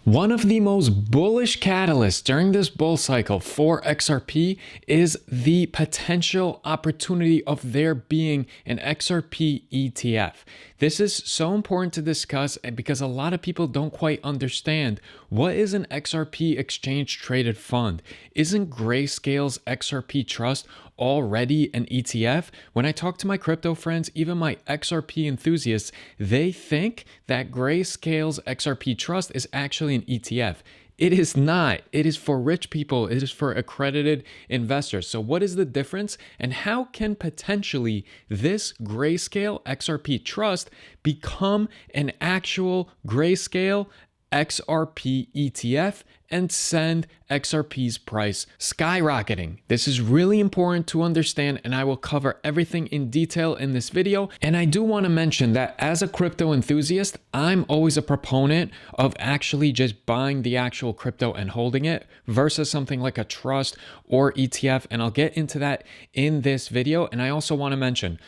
One of the most bullish catalysts during this bull cycle for XRP is the potential opportunity of there being an XRP ETF. This is so important to discuss because a lot of people don't quite understand what is an XRP exchange traded fund. Isn't Grayscale's XRP Trust already an ETF? When I talk to my crypto friends, even my XRP enthusiasts, they think that Grayscale's XRP Trust is actually an ETF. It is not. It is for rich people. It is for accredited investors. So what is the difference? And how can potentially this Grayscale XRP Trust become an actual Grayscale XRP ETF and send XRP's price skyrocketing? This is really important to understand, and I will cover everything in detail in this video. And I do want to mention that as a crypto enthusiast, I'm always a proponent of actually just buying the actual crypto and holding it versus something like a trust or ETF. And I'll get into that in this video. And I also want to mention,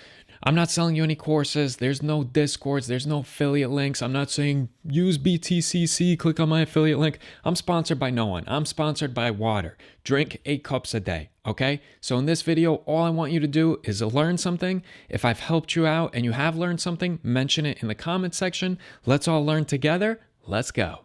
I'm not selling you any courses. There's no Discords. There's no affiliate links. I'm not saying use BTCC, click on my affiliate link. I'm sponsored by no one. I'm sponsored by water. Drink 8 cups a day, okay? So in this video, all I want you to do is learn something. If I've helped you out and you have learned something, mention it in the comment section. Let's all learn together. Let's go.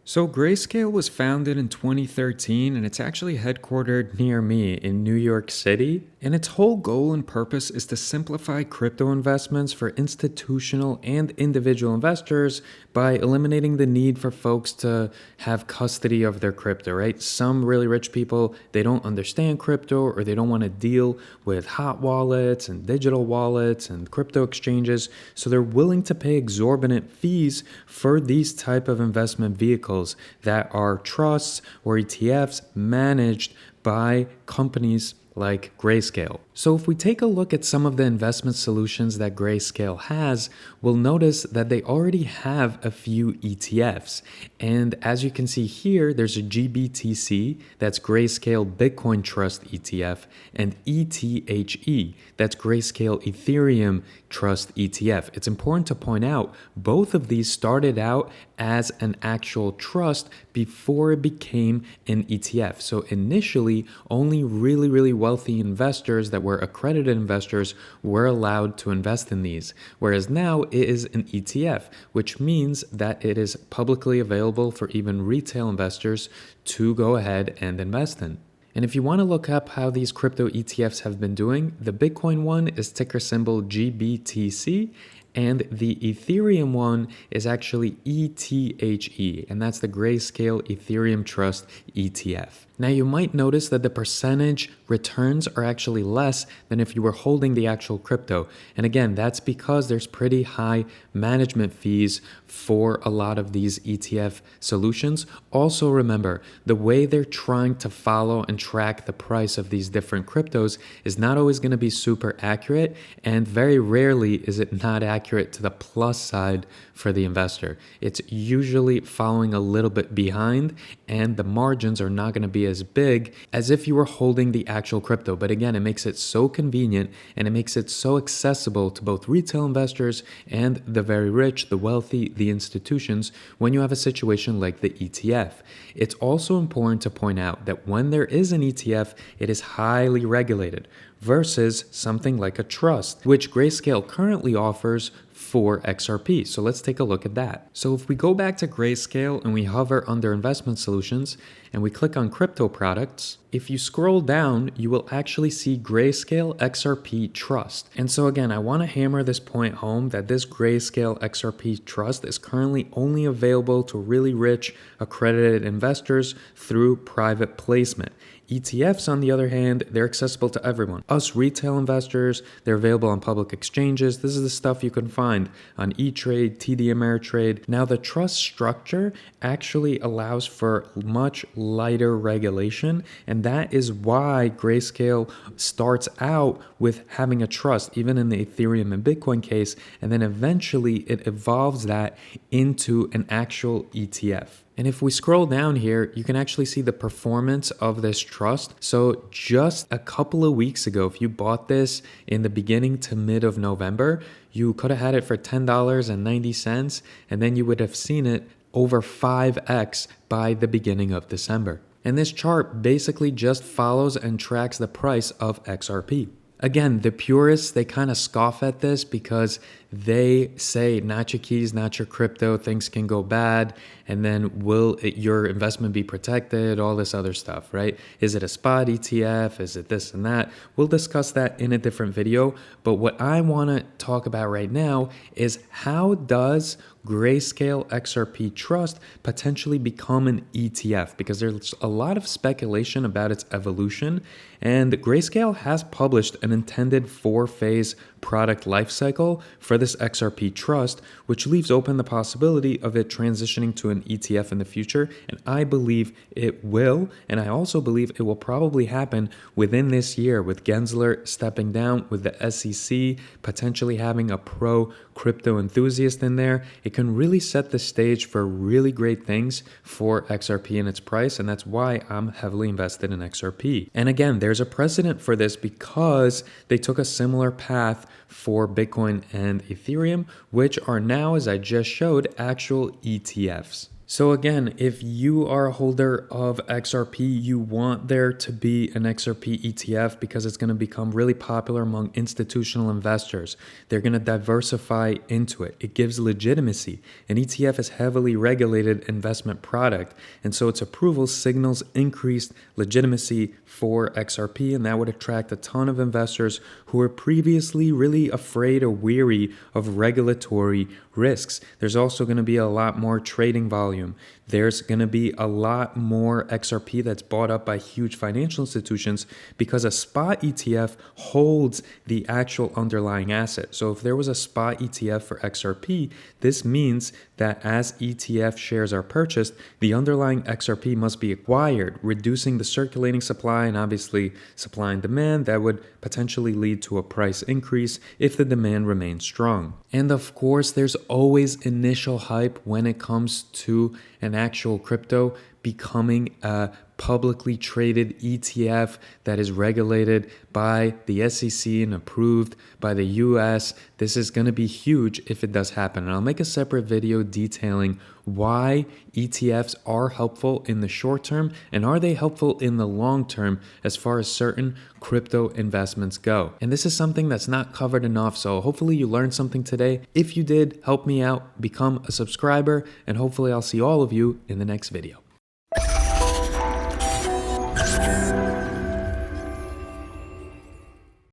So Grayscale was founded in 2013, and it's actually headquartered near me in New York City. And its whole goal and purpose is to simplify crypto investments for institutional and individual investors by eliminating the need for folks to have custody of their crypto, right? Some really rich people, they don't understand crypto, or they don't want to deal with hot wallets and digital wallets and crypto exchanges. So they're willing to pay exorbitant fees for these type of investment vehicles that are trusts or ETFs managed by companies like Grayscale. So if we take a look at some of the investment solutions that Grayscale has, we'll notice that they already have a few ETFs. And as you can see here, there's a GBTC, that's Grayscale Bitcoin Trust ETF, and ETHE, that's Grayscale Ethereum Trust ETF. It's important to point out, both of these started out as an actual trust before it became an ETF. So initially, only really wealthy investors that were accredited investors were allowed to invest in these. Whereas now it is an ETF, which means that it is publicly available for even retail investors to go ahead and invest in. And if you want to look up how these crypto ETFs have been doing, the Bitcoin one is ticker symbol GBTC, and the Ethereum one is actually ETHE, and that's the Grayscale Ethereum Trust ETF. Now you might notice that the percentage returns are actually less than if you were holding the actual crypto. And again, that's because there's pretty high management fees for a lot of these ETF solutions. Also remember, the way they're trying to follow and track the price of these different cryptos is not always going to be super accurate, and very rarely is it not accurate to the plus side for the investor. It's usually following a little bit behind, and the margins are not going to be as big as if you were holding the actual crypto. But again, it makes it so convenient, and it makes it so accessible to both retail investors and the very rich, the wealthy, the institutions, when you have a situation like the ETF. It's also important to point out that when there is an ETF, it is highly regulated versus something like a trust, which Grayscale currently offers for XRP. So let's take a look at that. So if we go back to Grayscale and we hover under investment solutions and we click on crypto products, if you scroll down, you will actually see Grayscale XRP Trust. And so again, I want to hammer this point home that this Grayscale XRP Trust is currently only available to really rich accredited investors through private placement. ETFs, on the other hand, they're accessible to everyone. Us retail investors, they're available on public exchanges. This is the stuff you can find on E-Trade, TD Ameritrade. Now, the trust structure actually allows for much lighter regulation, and that is why Grayscale starts out with having a trust, even in the Ethereum and Bitcoin case, and then eventually it evolves that into an actual ETF. And if we scroll down here, you can actually see the performance of this trust. So just a couple of weeks ago, if you bought this in the beginning to mid of November, you could have had it for $10.90, and then you would have seen it over 5x by the beginning of December. And this chart basically just follows and tracks the price of XRP. Again, the purists, they kind of scoff at this because they say, not your keys, not your crypto, things can go bad, and then will your investment be protected, all this other stuff, right? Is it a spot ETF? Is it this and that? We'll discuss that in a different video, but what I want to talk about right now is how does Grayscale XRP Trust potentially become an ETF? Because there's a lot of speculation about its evolution, and Grayscale has published an intended 4-phase product lifecycle for this XRP Trust, which leaves open the possibility of it transitioning to an ETF in the future, and I believe it will, and I also believe it will probably happen within this year, with Gensler stepping down, with the SEC potentially having a pro-crypto enthusiast in there. It can really set the stage for really great things for XRP and its price, and that's why I'm heavily invested in XRP. And again, there's a precedent for this because they took a similar path for Bitcoin and Ethereum, which are now, as I just showed, actual ETFs. So again, if you are a holder of XRP, you want there to be an XRP ETF because it's going to become really popular among institutional investors. They're going to diversify into it. It gives legitimacy. An ETF is a heavily regulated investment product, and so its approval signals increased legitimacy for XRP, and that would attract a ton of investors who were previously really afraid or weary of regulatory risks. There's also going to be a lot more trading volume. There's going to be a lot more XRP that's bought up by huge financial institutions because a spot ETF holds the actual underlying asset. So if there was a spot ETF for XRP, this means that as ETF shares are purchased, the underlying XRP must be acquired, reducing the circulating supply and obviously supply and demand. That would potentially lead to a price increase if the demand remains strong. And of course, there's always initial hype when it comes to an actual crypto becoming a publicly traded ETF that is regulated by the SEC and approved by the US. This is going to be huge if it does happen. And I'll make a separate video detailing why ETFs are helpful in the short term and are they helpful in the long term as far as certain crypto investments go. And this is something that's not covered enough, so hopefully you learned something today. If you did, help me out, become a subscriber, and hopefully I'll see all of you in the next video.